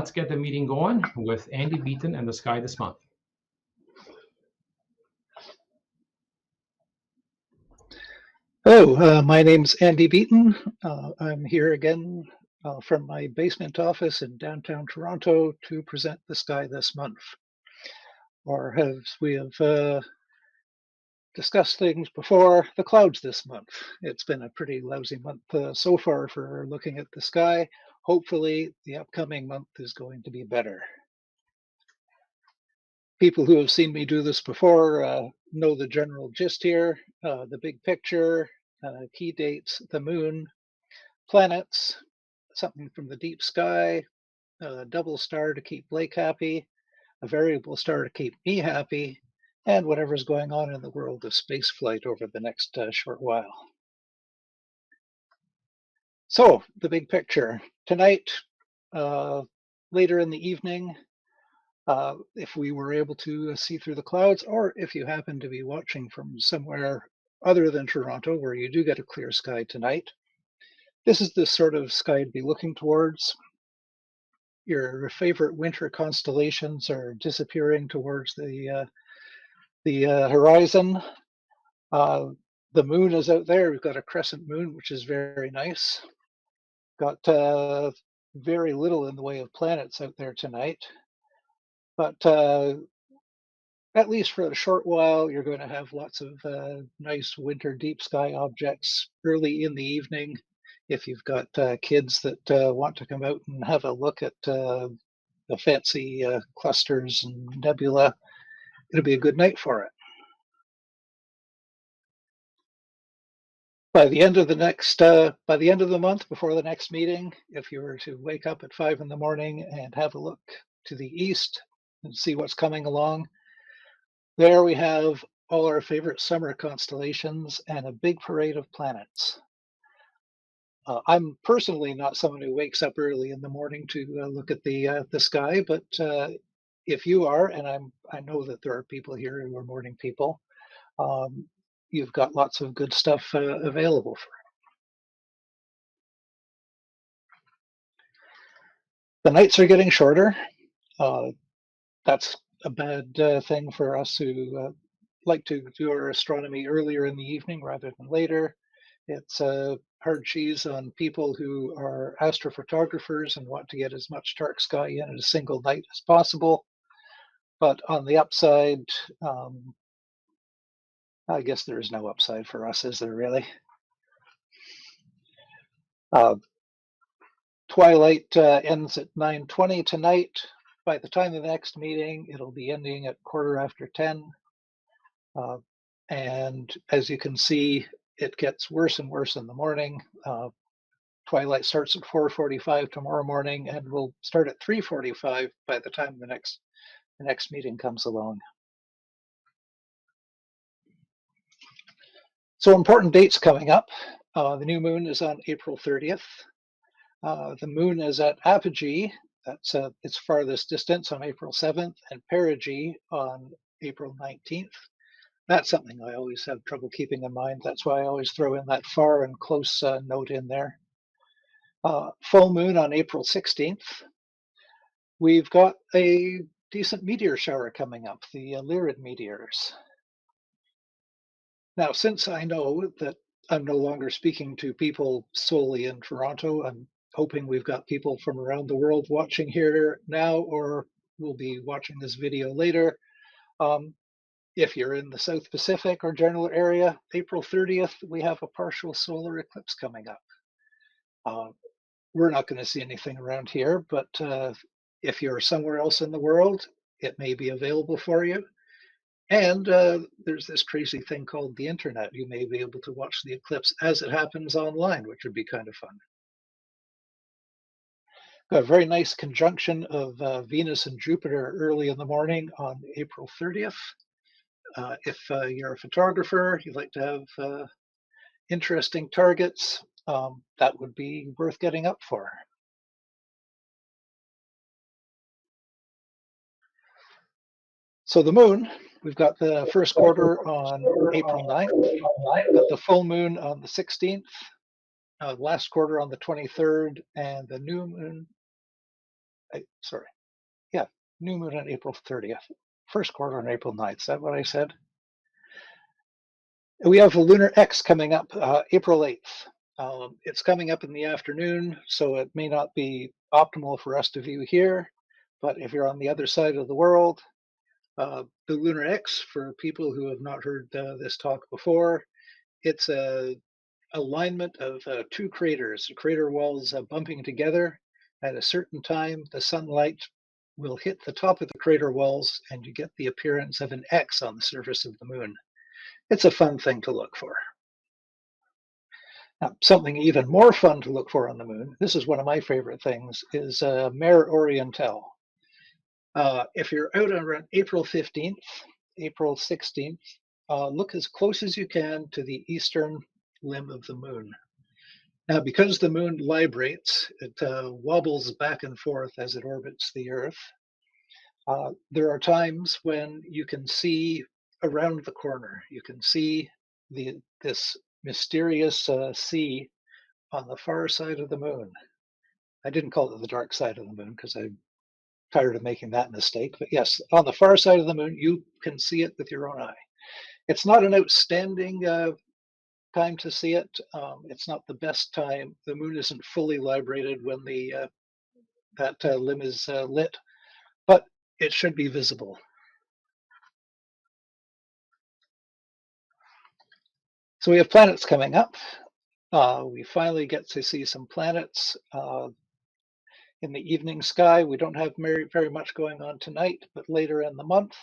let's get the meeting going with Andy Beaton and the sky this month. Hello, my name's Andy Beaton. I'm here again from my basement office in downtown Toronto to present the sky this month. Or as we have discussed things before, the clouds this month. It's been a pretty lousy month so far for looking at the sky. Hopefully the upcoming month is going to be better. People who have seen me do this before know the general gist here, the big picture, key dates, the moon, planets, something from the deep sky, a double star to keep Blake happy, a variable star to keep me happy, and whatever's going on in the world of spaceflight over the next short while. So, the big picture. Tonight, later in the evening, if we were able to see through the clouds, or if you happen to be watching from somewhere other than Toronto where you do get a clear sky tonight, this is the sort of sky to be looking towards. Your favorite winter constellations are disappearing towards the horizon. The moon is out there. We've got a crescent moon, which is very nice. Got very little in the way of planets out there tonight. But at least for a short while, you're going to have lots of nice winter deep sky objects early in the evening. If you've got kids that want to come out and have a look at the fancy clusters and nebula, it'll be a good night for it. By the end of the month, before the next meeting, if you were to wake up at 5 in the morning and have a look to the east and see what's coming along, there we have all our favorite summer constellations and a big parade of planets. I'm personally not someone who wakes up early in the morning to look at the sky, but if you are, and I know that there are people here who are morning people, you've got lots of good stuff available for it. The nights are getting shorter. That's a bad thing for us who like to do our astronomy earlier in the evening rather than later. It's a hard cheese on people who are astrophotographers and want to get as much dark sky in a single night as possible. But on the upside, I guess there is no upside for us, is there really? Twilight ends at 9:20 tonight. By the time of the next meeting, it'll be ending at 10:15. And as you can see, it gets worse and worse in the morning. Twilight starts at 4:45 tomorrow morning and will start at 3:45 by the time the next meeting comes along. So important dates coming up. The new moon is on April 30th. The moon is at apogee, that's its farthest distance, on April 7th, and perigee on April 19th. That's something I always have trouble keeping in mind. That's why I always throw in that far and close note in there. Full moon on April 16th. We've got a decent meteor shower coming up, the Lyrid meteors. Now, since I know that I'm no longer speaking to people solely in Toronto, I'm hoping we've got people from around the world watching here now, or will be watching this video later. If you're in the South Pacific or general area, April 30th, we have a partial solar eclipse coming up. We're not going to see anything around here, but if you're somewhere else in the world, it may be available for you. And there's this crazy thing called the internet. You may be able to watch the eclipse as it happens online, which would be kind of fun. Got a very nice conjunction of Venus and Jupiter early in the morning on April 30th. If you're a photographer, you like to have interesting targets, that would be worth getting up for. So the moon, we've got the first quarter on April 9th, got the full moon on the 16th, last quarter on the 23rd, and the new moon sorry, yeah, new moon on April 30th. First quarter on April 9th. Is that what I said? We have a lunar X coming up April 8th. It's coming up in the afternoon, so it may not be optimal for us to view here. But if you're on the other side of the world, the lunar X, for people who have not heard this talk before, it's a alignment of two craters, the crater walls bumping together. At a certain time, the sunlight will hit the top of the crater walls, and you get the appearance of an X on the surface of the moon. It's a fun thing to look for. Now, something even more fun to look for on the moon, this is one of my favorite things, is Mare Orientale. If you're out around April 15th, April 16th, look as close as you can to the eastern limb of the moon. Now, because the moon librates, it wobbles back and forth as it orbits the Earth. There are times when you can see around the corner. You can see this mysterious sea on the far side of the moon. I didn't call it the dark side of the moon because I'm tired of making that mistake. But yes, on the far side of the moon, you can see it with your own eye. It's not an outstanding time to see it. It's not the best time. The moon isn't fully librated when that limb is lit, but it should be visible. So we have planets coming up. We finally get to see some planets in the evening sky. We don't have very much going on tonight, but later in the month,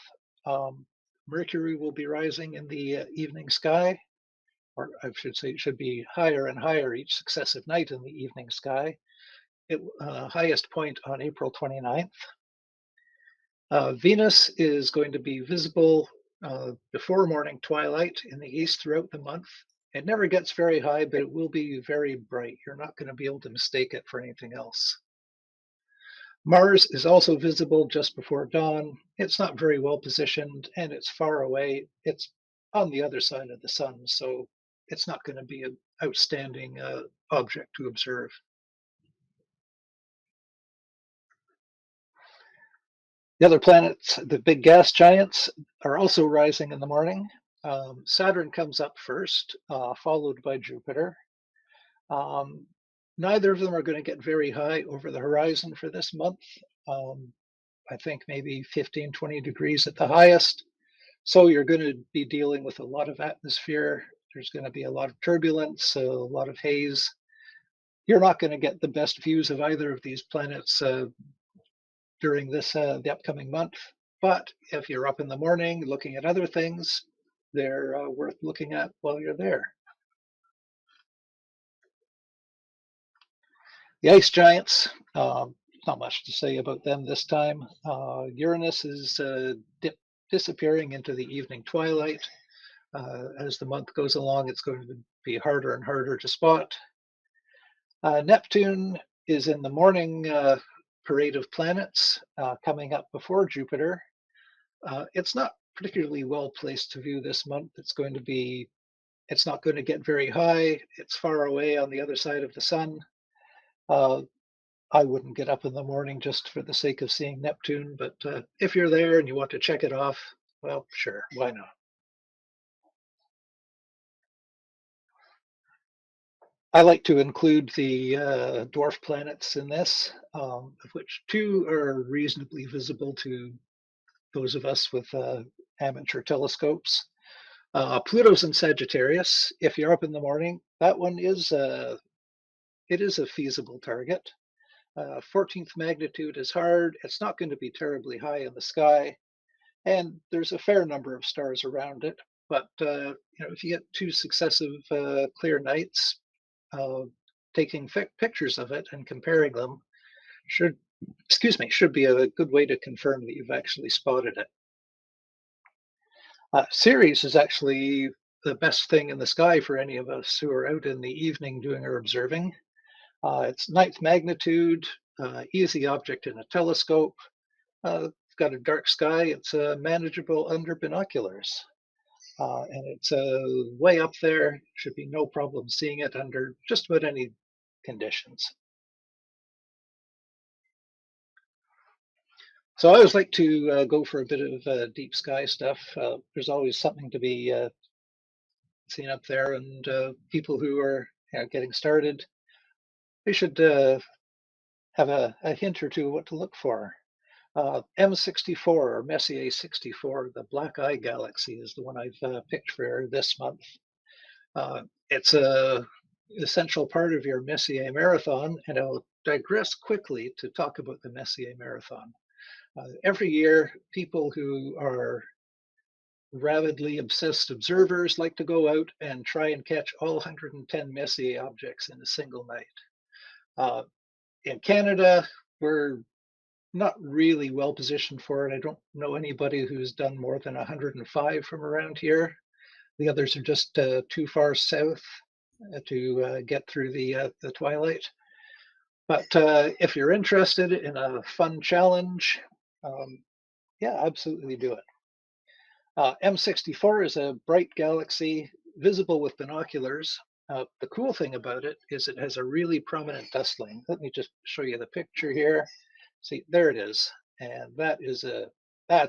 Mercury will be rising in the evening sky, or I should say it should be higher and higher each successive night in the evening sky. Highest point on April 29th. Venus is going to be visible before morning twilight in the east throughout the month. It never gets very high, but it will be very bright. You're not going to be able to mistake it for anything else. Mars is also visible just before dawn. It's not very well positioned and it's far away. It's on the other side of the sun, so it's not going to be an outstanding object to observe. The other planets, the big gas giants, are also rising in the morning. Saturn comes up first, followed by Jupiter. Neither of them are going to get very high over the horizon for this month. I think maybe 15, 20 degrees at the highest. So you're going to be dealing with a lot of atmosphere. There's going to be a lot of turbulence, a lot of haze. You're not going to get the best views of either of these planets during the upcoming month. But if you're up in the morning looking at other things, they're worth looking at while you're there. The ice giants, not much to say about them this time. Uranus is disappearing into the evening twilight. As the month goes along, it's going to be harder and harder to spot. Neptune is in the morning parade of planets coming up before Jupiter. It's not particularly well placed to view this month. It's not going to get very high. It's far away on the other side of the sun. I wouldn't get up in the morning just for the sake of seeing Neptune, but if you're there and you want to check it off, well, sure, why not? I like to include the dwarf planets in this, of which two are reasonably visible to those of us with amateur telescopes. Pluto's in Sagittarius. If you're up in the morning, that one is a feasible target. 14th magnitude is hard. It's not going to be terribly high in the sky, and there's a fair number of stars around it. But if you get two successive clear nights, taking pictures of it and comparing them should be a good way to confirm that you've actually spotted it. Ceres is actually the best thing in the sky for any of us who are out in the evening doing our observing. It's 9th magnitude, easy object in a telescope. It's got a dark sky. It's manageable under binoculars. And it's way up there. Should be no problem seeing it under just about any conditions. So I always like to go for a bit of deep sky stuff. There's always something to be seen up there, and people who are getting started, they should have a hint or two what to look for. M64 or Messier 64, the Black Eye Galaxy, is the one I've picked for this month. It's a essential part of your Messier Marathon, and I'll digress quickly to talk about the Messier Marathon. Every year, people who are rabidly obsessed observers like to go out and try and catch all 110 Messier objects in a single night. In Canada, we're not really well positioned for it. I don't know anybody who's done more than 105 from around here. The others are just too far south to get through the Twilight. But if you're interested in a fun challenge, yeah, absolutely do it. M64 is a bright galaxy visible with binoculars. The cool thing about it is it has a really prominent dust lane. Let me just show you the picture here. See, there it is, and that's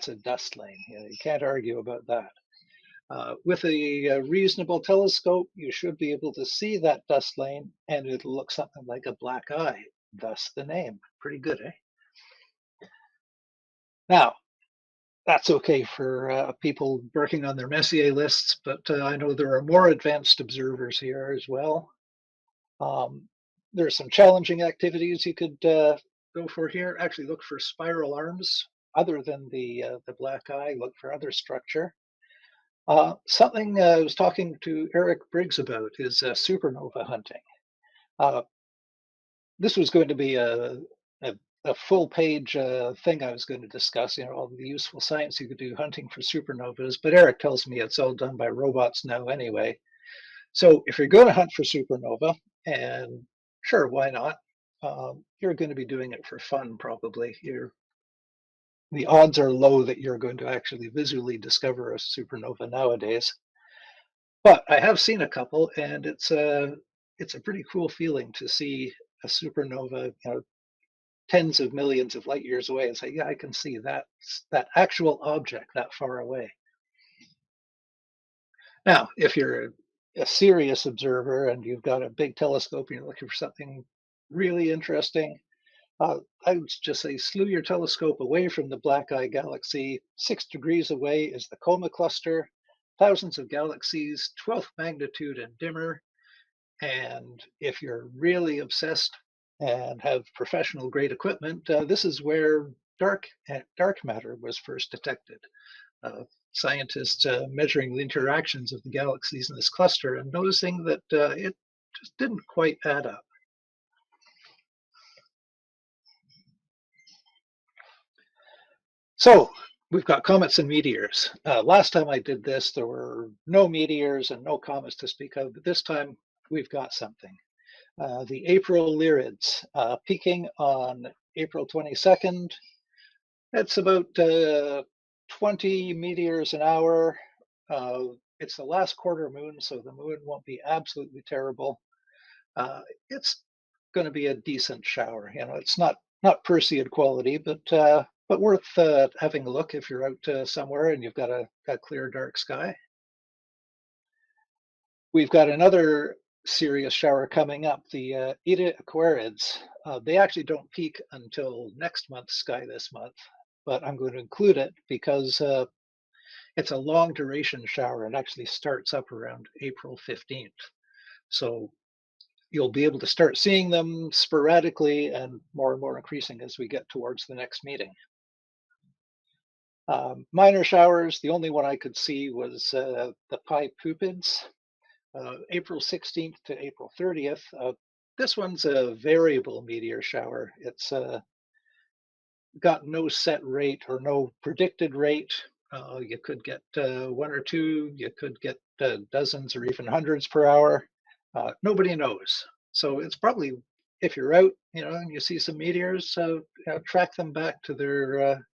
a dust lane. You can't argue about that. With a reasonable telescope, you should be able to see that dust lane, and it'll look something like a black eye. Thus the name. Pretty good, eh? Now, that's okay for people working on their Messier lists, but I know there are more advanced observers here as well. There are some challenging activities you could go for here. Actually, look for spiral arms other than the black eye. Look for other structure. Something I was talking to Eric Briggs about is supernova hunting. This was going to be a full page thing I was going to discuss, all the useful science you could do hunting for supernovas, but Eric tells me it's all done by robots now anyway. So if you're going to hunt for supernova, and sure, why not? You're going to be doing it for fun, probably. The odds are low that you're going to actually visually discover a supernova nowadays. But I have seen a couple, and it's a pretty cool feeling to see a supernova, tens of millions of light years away, and say, yeah, I can see that actual object that far away. Now, if you're a serious observer and you've got a big telescope and you're looking for something really interesting, I would just say slew your telescope away from the Black Eye Galaxy. 6 degrees away is the Coma Cluster, thousands of galaxies, 12th magnitude and dimmer. And if you're really obsessed and have professional grade equipment, this is where dark matter was first detected. Scientists measuring the interactions of the galaxies in this cluster and noticing that it just didn't quite add up. So we've got comets and meteors. Last time I did this, there were no meteors and no comets to speak of, but this time we've got something. The April Lyrids peaking on April 22nd. It's about 20 meteors an hour. It's the last quarter moon, so the moon won't be absolutely terrible. It's going to be a decent shower. It's not Perseid quality, but worth having a look if you're out somewhere and you've got a clear, dark sky. We've got another serious shower coming up, the Eta Aquarids. They actually don't peak until next month's sky this month, but I'm going to include it because it's a long duration shower. It actually starts up around April 15th. So you'll be able to start seeing them sporadically and more increasing as we get towards the next meeting. Minor showers, the only one I could see was the Pi Pupids, April 16th to April 30th. This one's a variable meteor shower. It's got no set rate or no predicted rate. You could get one or two, you could get dozens or even hundreds per hour. Nobody knows. So it's probably, if you're out, and you see some meteors, track them back to their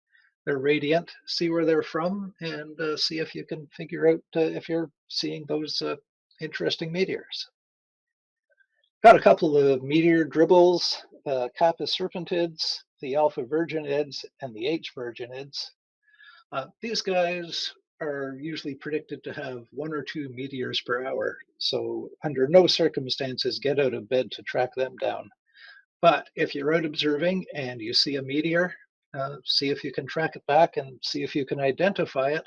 radiant, see where they're from, and see if you can figure out if you're seeing those interesting meteors. Got a couple of meteor dribbles, Kappa Serpentids. the Alpha Virginids, and the H Virginids. These guys are usually predicted to have 1 or 2 meteors per hour, so under no circumstances get out of bed to track them down. But if you're out observing and you see a meteor, see if you can track it back and see if you can identify it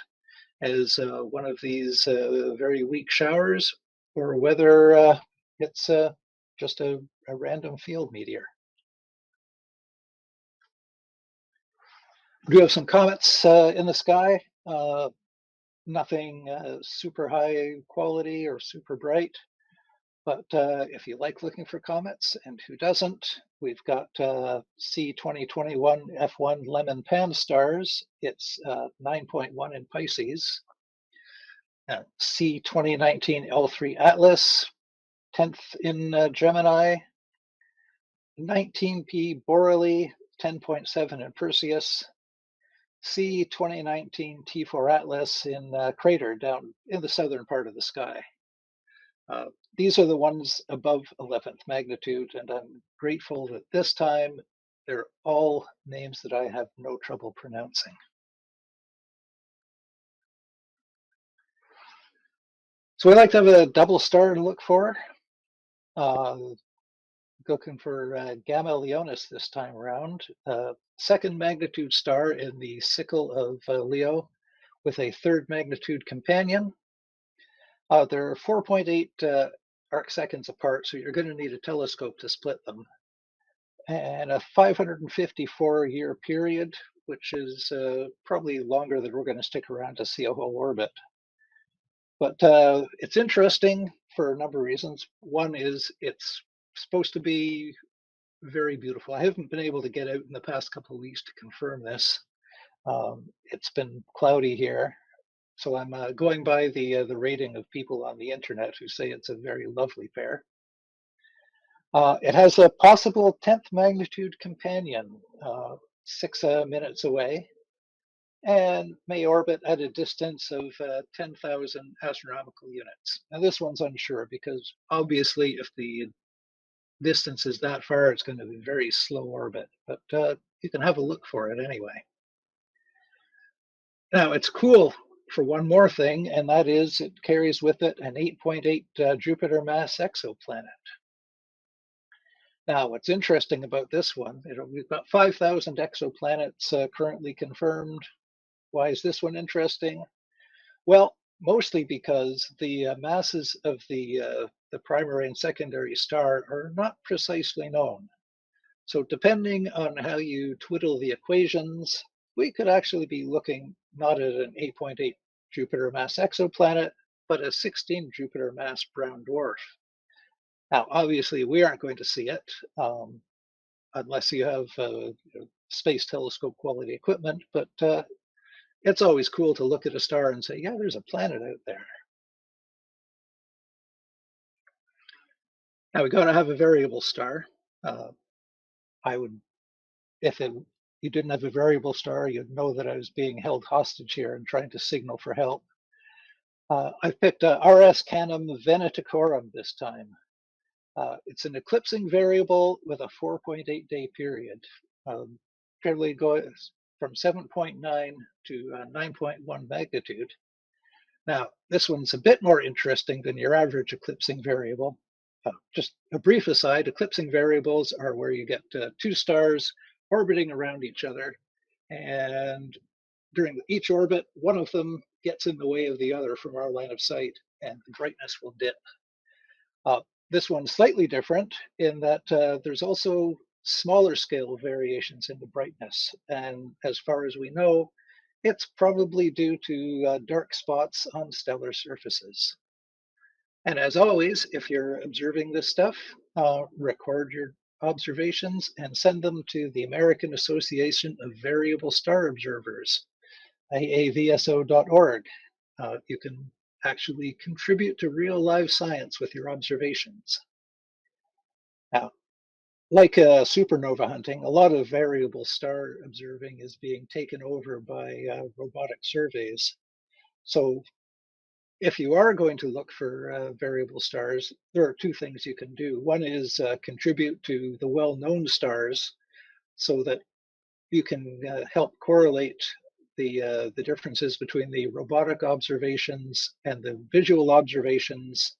as one of these very weak showers, or whether it's just a random field meteor. We do have some comets in the sky. Nothing super high quality or super bright, but if you like looking for comets, and who doesn't, we've got C2021 F1 Lemon Pan stars. It's 9.1 in Pisces. C2019 L3 Atlas, 10th in Gemini. 19P Borrelly, 10.7 in Perseus. C2019 T4 Atlas in Crater down in the southern part of the sky. These are the ones above 11th magnitude, and I'm grateful that this time they're all names that I have no trouble pronouncing. So we like to have a double star to look for. Looking for Gamma Leonis this time around. Second magnitude star in the sickle of Leo with a third magnitude companion. They're 4.8 arc seconds apart, so you're going to need a telescope to split them. And a 554-year period, which is probably longer than we're going to stick around to see a whole orbit. But it's interesting for a number of reasons. One is it's supposed to be very beautiful. I haven't been able to get out in the past couple of weeks to confirm this. It's been cloudy here, so I'm going by the rating of people on the internet who say it's a very lovely pair. It has a possible 10th magnitude companion 6 minutes away, and may orbit at a distance of 10,000 astronomical units. Now this one's unsure because obviously if the distance is that far, it's going to be a very slow orbit, but you can have a look for it anyway. Now it's cool for one more thing, and that is it carries with it an 8.8 Jupiter mass exoplanet. Now what's interesting about this one, we've got 5,000 exoplanets currently confirmed. Why is this one interesting? Well, mostly because the masses of the primary and secondary star are not precisely known. So depending on how you twiddle the equations, we could actually be looking not at an 8.8 Jupiter mass exoplanet, but a 16 Jupiter mass brown dwarf. Now, obviously, we aren't going to see it unless you have space telescope quality equipment, but it's always cool to look at a star and say, yeah, there's a planet out there. Now, we got to have a variable star. I would, if you didn't have a variable star, you'd know that I was being held hostage here and trying to signal for help. I've picked RS Canum Venaticorum this time. It's an eclipsing variable with a 4.8 day period. Fairly goes from 7.9 to 9.1 magnitude. Now, this one's a bit more interesting than your average eclipsing variable. Just a brief aside, eclipsing variables are where you get 2 stars orbiting around each other, and during each orbit, one of them gets in the way of the other from our line of sight, and the brightness will dip. This one's slightly different in that there's also smaller scale variations in the brightness, and as far as we know, it's probably due to dark spots on stellar surfaces. And as always, if you're observing this stuff, record your observations and send them to the American Association of Variable Star Observers, aavso.org. You can actually contribute to real live science with your observations. Now, like supernova hunting, a lot of variable star observing is being taken over by robotic surveys. So if you are going to look for variable stars, there are 2 things you can do. One is contribute to the well-known stars so that you can help correlate the differences between the robotic observations and the visual observations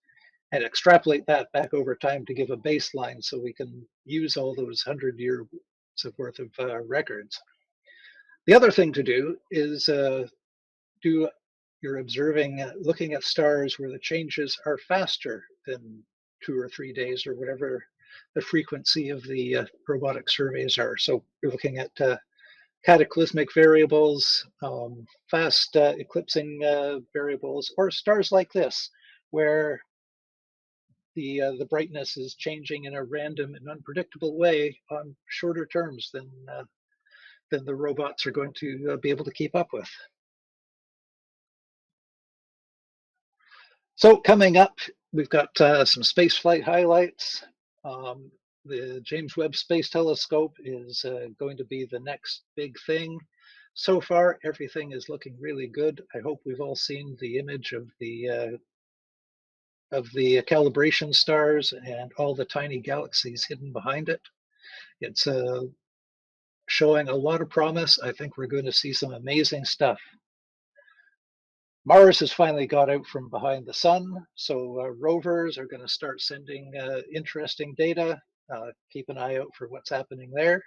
and extrapolate that back over time to give a baseline so we can use all those 100 years worth of records. The other thing to do is do your observing, looking at stars where the changes are faster than 2 or 3 days or whatever the frequency of the robotic surveys are. So you're looking at cataclysmic variables, fast eclipsing variables, or stars like this, where the brightness is changing in a random and unpredictable way on shorter terms than the robots are going to be able to keep up with. So coming up, we've got some spaceflight highlights. The James Webb Space Telescope is going to be the next big thing. So far, everything is looking really good. I hope we've all seen the image of the calibration stars and all the tiny galaxies hidden behind it. It's showing a lot of promise. I think we're going to see some amazing stuff. Mars has finally got out from behind the sun, so rovers are going to start sending interesting data. Keep an eye out for what's happening there.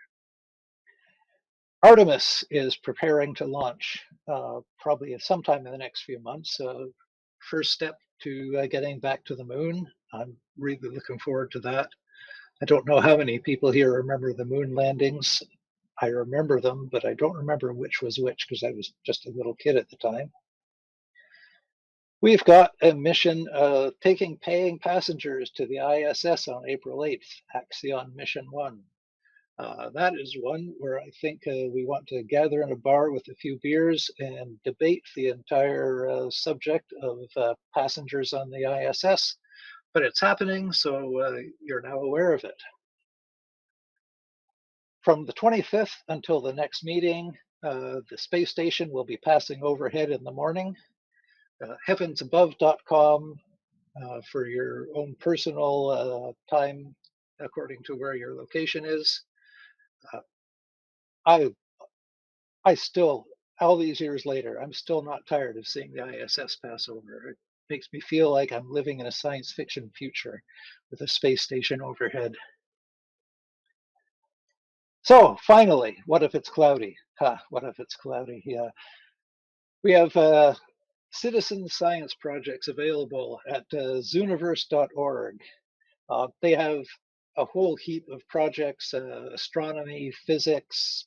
Artemis is preparing to launch probably sometime in the next few months. First step to getting back to the moon. I'm really looking forward to that. I don't know how many people here remember the moon landings. I remember them, but I don't remember which was which because I was just a little kid at the time. We've got a mission taking paying passengers to the ISS on April 8th, Axion Mission 1. That is one where I think we want to gather in a bar with a few beers and debate the entire subject of passengers on the ISS. But it's happening, so you're now aware of it. From the 25th until the next meeting, the space station will be passing overhead in the morning. Heavensabove.com for your own personal time according to where your location is. I still, all these years later, I'm still not tired of seeing the ISS pass over. It makes me feel like I'm living in a science fiction future with a space station overhead. So finally, what if it's cloudy? What if it's cloudy? Yeah. We have citizen science projects available at zooniverse.org. They have a whole heap of projects, astronomy, physics,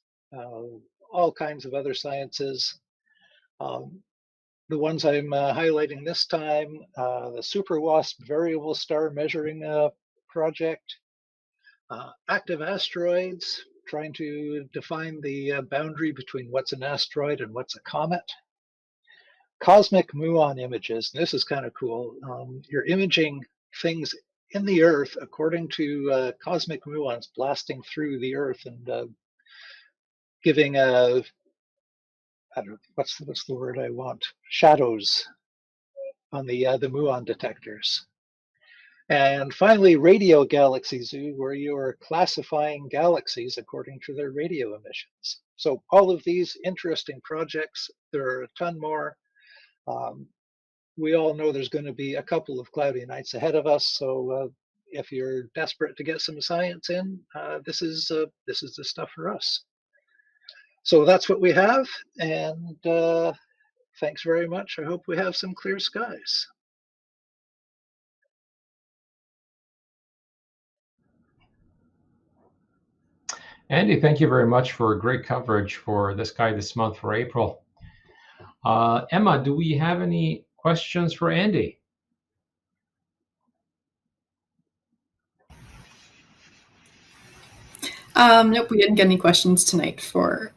all kinds of other sciences. The ones I'm highlighting this time, the Super WASP Variable Star Measuring Project, active asteroids, trying to define the boundary between what's an asteroid and what's a comet. Cosmic muon images, and this is kind of cool. You're imaging things in the Earth according to cosmic muons blasting through the Earth and giving I don't know, what's the word I want? Shadows on the muon detectors. And finally, Radio Galaxy Zoo, where you are classifying galaxies according to their radio emissions. So all of these interesting projects, there are a ton more. We all know there's going to be a couple of cloudy nights ahead of us. So if you're desperate to get some science in, this is the stuff for us. So that's what we have. And thanks very much. I hope we have some clear skies. Andy, thank you very much for great coverage for the sky this month for April. Emma, do we have any questions for Andy? Nope, we didn't get any questions tonight for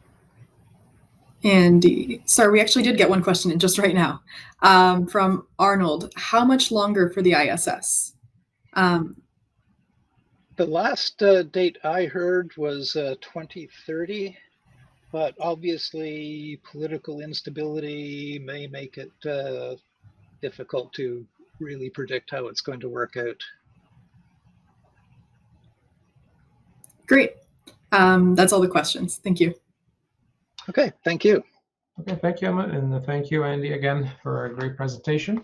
Andy. Sorry, we actually did get one question in just right now from Arnold. How much longer for the ISS? The last date I heard was 2030, but obviously political instability may make it difficult to really predict how it's going to work out. Great. That's all the questions. Thank you. Okay, thank you. Okay, thank you, Emma, and thank you, Andy, again for a great presentation.